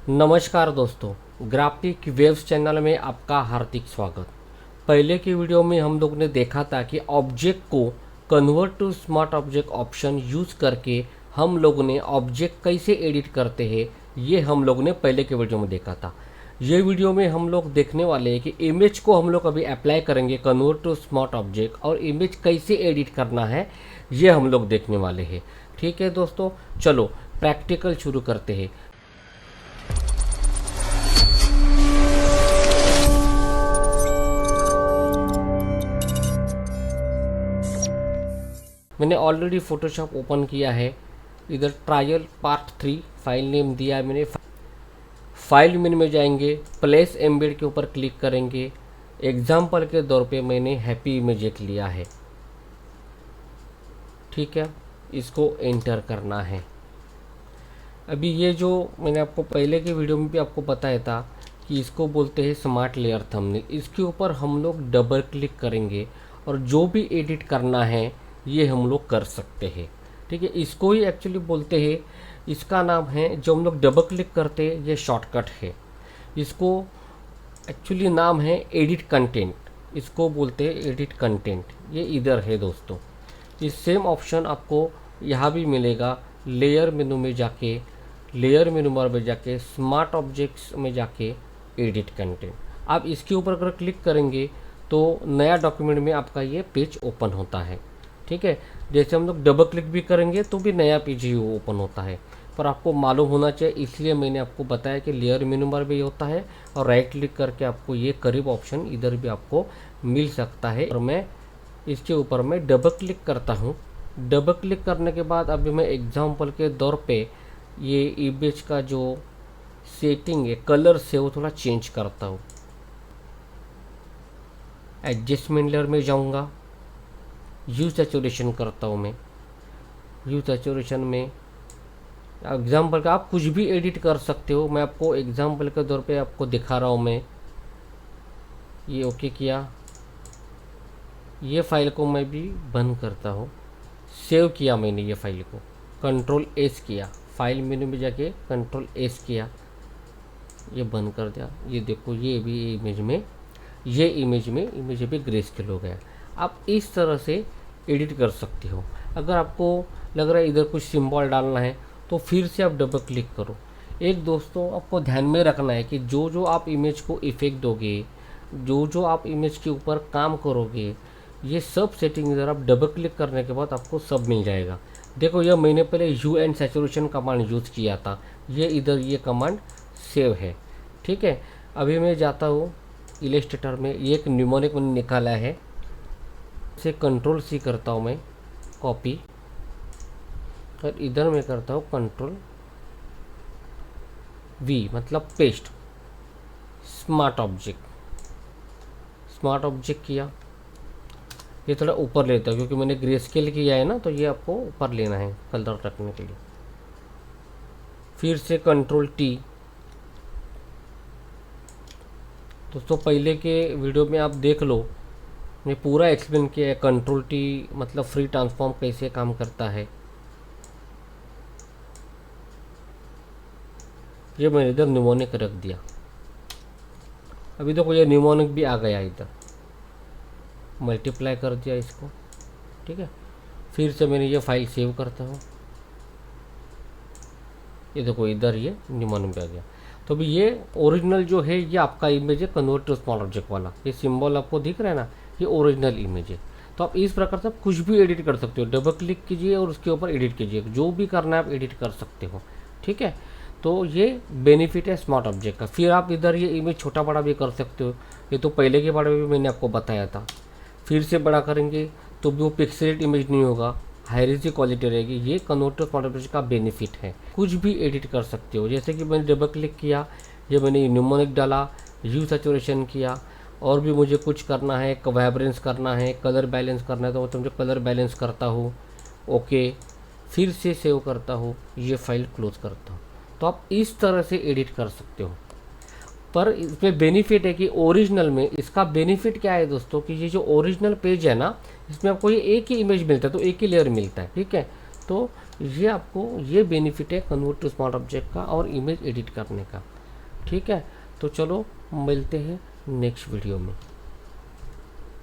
नमस्कार दोस्तों, graphic waves channel में आपका हार्दिक स्वागत। पहले की वीडियो में हम लोग ने देखा था कि ऑब्जेक्ट को convert to smart object option use करके हम लोग ने ऑब्जेक्ट कैसे एडिट करते हैं, ये हम लोग ने पहले के वीडियो में देखा था। ये वीडियो में हम लोग देखने वाले हैं कि इमेज को हम लोग अभी अप्लाई करेंगे कन्वर्ट टू स्मार्ट ऑब्जेक्ट, और इमेज कैसे एडिट करना है ये हम लोग देखने वाले हैं। ठीक है दोस्तों, चलो प्रैक्टिकल शुरू करते हैं। मैंने ऑलरेडी फ़ोटोशॉप ओपन किया है। इधर ट्रायल पार्ट 3 फाइल नेम दिया है मैंने। फाइल मेन्यू में जाएंगे, प्लेस एम्बेड के ऊपर क्लिक करेंगे। एग्जाम्पल के तौर पे मैंने हैप्पी इमेज एक लिया है। ठीक है, इसको एंटर करना है। अभी ये जो मैंने आपको पहले के वीडियो में भी आपको बताया था कि इसको बोलते हैं स्मार्ट लेयर थंबनेल। इसके ऊपर हम लोग डबल क्लिक करेंगे और जो भी एडिट करना है ये हम लोग कर सकते हैं। ठीक है, इसको ही एक्चुअली बोलते हैं, इसका नाम है, जो हम लोग डबल क्लिक करते हैं ये शॉर्टकट है। इसको एक्चुअली नाम है एडिट कंटेंट, इसको बोलते हैं एडिट कंटेंट। ये इधर है दोस्तों। इस सेम ऑप्शन आपको यहाँ भी मिलेगा। लेयर मेनू में जाके, लेयर मेनू बार में जाके स्मार्ट ऑब्जेक्ट्स में जाके एडिट कंटेंट, आप इसके ऊपर अगर क्लिक करेंगे तो नया डॉक्यूमेंट में आपका ये पेज ओपन होता है। ठीक है, जैसे हम लोग डबल क्लिक भी करेंगे तो भी नया पेज ही ओपन होता है, पर आपको मालूम होना चाहिए इसलिए मैंने आपको बताया कि लेयर मेनू बार भी होता है और राइट क्लिक करके आपको ये करीब ऑप्शन इधर भी आपको मिल सकता है। और मैं इसके ऊपर मैं डबल क्लिक करता हूँ। डबल क्लिक करने के बाद अभी मैं एग्जांपल के तौर पे ये इमेज का जो सेटिंग है, कलर से वो थोड़ा चेंज करता हूँ। एडजस्टमेंट लेयर में जाऊँगा, ह्यू सैचुरेशन करता हूँ मैं। ह्यू सैचुरेशन में एग्जाम्पल का आप कुछ भी एडिट कर सकते हो। मैं आपको एग्जाम्पल के तौर पे आपको दिखा रहा हूँ। मैं ये ओके किया, ये फाइल को मैं भी बंद करता हूँ। सेव किया मैंने ये फाइल को, कंट्रोल एस किया, फाइल मेनू में जाके कंट्रोल एस किया, ये बंद कर दिया। ये देखो, ये भी इमेज में, ये इमेज भी ग्रे स्केल हो गया। आप इस तरह से एडिट कर सकते हो। अगर आपको लग रहा है इधर कुछ सिंबल डालना है तो फिर से आप डबल क्लिक करो। एक दोस्तों आपको ध्यान में रखना है कि जो जो आप इमेज को इफेक्ट दोगे, जो जो आप इमेज के ऊपर काम करोगे, ये सब सेटिंग इधर आप डबल क्लिक करने के बाद आपको सब मिल जाएगा। देखो, यह मैंने पहले hue and saturation command use किया था, ये इधर ये कमांड सेव है। ठीक है, अभी मैं जाता हूँ इलस्ट्रेटर में, ये एक न्यूमोनिक मैंने निकाला है, से कंट्रोल सी करता हूँ मैं, कॉपी, और इधर मैं करता हूँ कंट्रोल वी, मतलब पेस्ट। स्मार्ट ऑब्जेक्ट किया, ये थोड़ा ऊपर लेता है क्योंकि मैंने ग्रे स्केल किया है ना, तो ये आपको ऊपर लेना है कलर रखने के लिए। फिर से कंट्रोल टी। दोस्तों पहले के वीडियो में आप देख लो, मैं पूरा एक्सप्लेन किया है कंट्रोल टी मतलब फ्री ट्रांसफॉर्म कैसे काम करता है। ये मैंने इधर न्यूमोनिक रख दिया। अभी देखो ये न्यूमोनिक भी आ गया, इधर मल्टीप्लाई कर दिया इसको। ठीक है, फिर से मैंने ये फाइल सेव करता हूँ। ये देखो इधर ये न्यूमोनिक आ गया। तो अभी ये ओरिजिनल जो है ये आपका इमेज है कन्वर्ट टू स्मॉल ऑब्जेक्ट वाला। ये सिंबल आपको दिख रहा है ना, ये ओरिजिनल इमेज है। तो आप इस प्रकार से आप कुछ भी एडिट कर सकते हो। डबल क्लिक कीजिए और उसके ऊपर एडिट कीजिए, जो भी करना है आप एडिट कर सकते हो। ठीक है, तो ये बेनिफिट है स्मार्ट ऑब्जेक्ट का। फिर आप इधर ये इमेज छोटा बड़ा भी कर सकते हो, ये तो पहले के बारे में भी मैंने आपको बताया था। फिर से बड़ा करेंगे तो भी वो पिक्सेलेट इमेज नहीं होगा, हाई रेज़ की क्वालिटी रहेगी। ये कन्वर्ट टू स्मॉल ऑब्जेक्ट का बेनिफिट है। कुछ भी एडिट कर सकते हो, जैसे कि मैंने डबल क्लिक किया, ये मैंने न्यूमोनिक डाला, ह्यू सैचुरेशन किया, और भी मुझे कुछ करना है, वाइब्रेंस करना है, कलर बैलेंस करना है, तो मुझे कलर बैलेंस करता हूँ। ओके, फिर से सेव करता हूँ, ये फाइल क्लोज करता हूँ। तो आप इस तरह से एडिट कर सकते हो। पर इसमें बेनिफिट है कि ओरिजिनल में इसका बेनिफिट क्या है दोस्तों, कि ये जो ओरिजिनल पेज है ना, इसमें आपको ये एक ही इमेज मिलता है, तो एक ही लेयर मिलता है। ठीक है, तो ये आपको ये बेनिफिट है कन्वर्ट टू स्मॉल ऑब्जेक्ट का और इमेज एडिट करने का। ठीक है, तो चलो मिलते हैं नेक्स्ट वीडियो में।